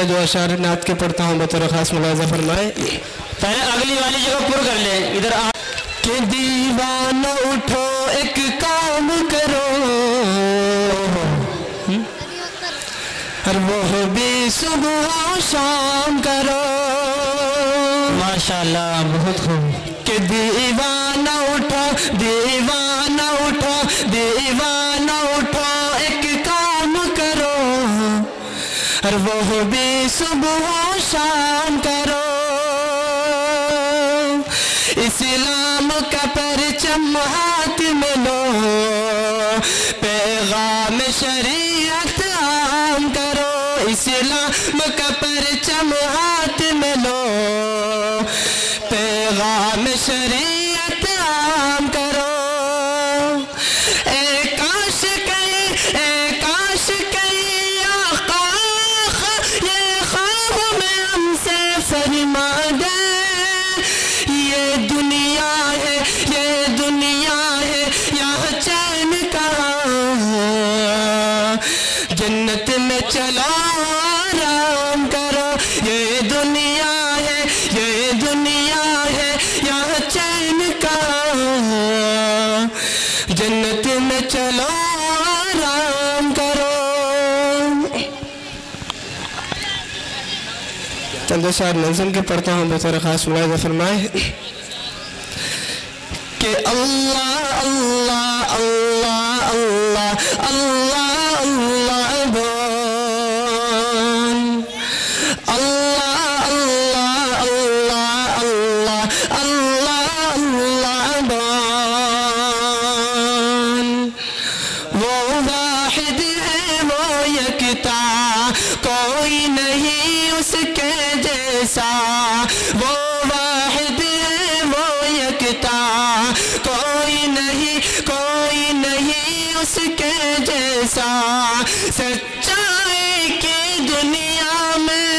जो अशार नात के पढ़ता हूँ बतौर खास मुलाजा फरमाए। पहले अगली वाली जगह पूरा कर ले। इधर आ के दीवाना उठो एक काम करो, और वो भी सुबह शाम करो। माशाल्लाह बहुत खूब। के दीवाना उठो, दीवाना उठो, दीवाना उठो एक काम करो, और वो भी सुबह शाम करो। इस्लाम का परचम हाथ में लो, पैगाम शरीयत आम करो। इस्लाम का परचम हाथ में लो, पैगाम शरीयत आम करो। ए काश कहीं आका ये ख्वाब में हमसे फरमा दे। ये दुनिया है, ये दुनिया है, यहाँ चैन कहाँ, जन्नत में चलो आराम करो। ये दुनिया है, ये दुनिया है, यहाँ चैन कहाँ, जन्नत में चलो आराम करो। चंद शार नज़म के पढ़ता हूँ बतौर खास मुलाहिज़ा फरमाए कि अल्लाह अल्लाह अल्लाह अल्लाह अल्लाह अल्लाह बोल। अल्लाह अल्लाह अल्लाह अल्लाह अल्लाह अल्लाह बोल। वो वाहिद है वो यकता, कोई नहीं उसके जैसा। वो वाहिद है वो यकता, कोई नहीं उसके जैसा। सच्चाई की दुनिया में,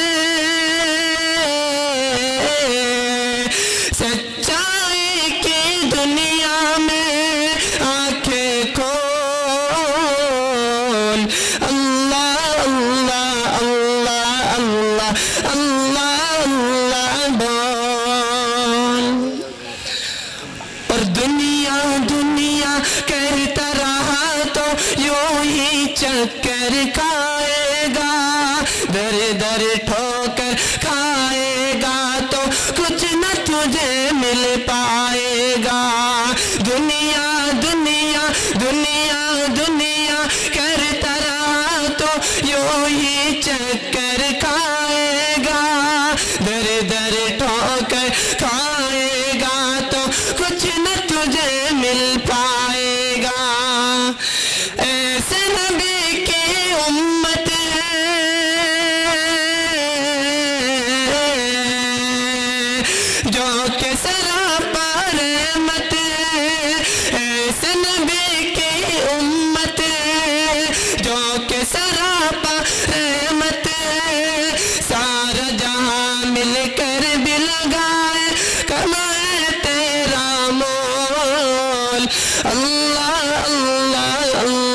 सच्चाई की दुनिया में आंखें खोल। अल्लाह अल्लाह अल्लाह अल्लाह अल्लाह अल्लाह बोल। और दुनिया दुनिया कहता रहा तो यूं ही चक्कर खाएगा, दर दर ठोकर खाएगा तो कुछ न तुझे मिल पाएगा। दुनिया दुनिया दुनिया दुनिया करता रहा तो यूं ही चक्कर खाएगा, दर दर ठोकर खाएगा तो कुछ न तुझे मिल पाएगा। ऐसे नबी की उम्मत है जो के सरापा रहमत है। ऐसे नबी की उम्मत है जो के सरापा रहमत है। सारा जहां मिलकर भी लगाए कमाए तेरा मोल। अल्लाह अल्लाह अल्लाह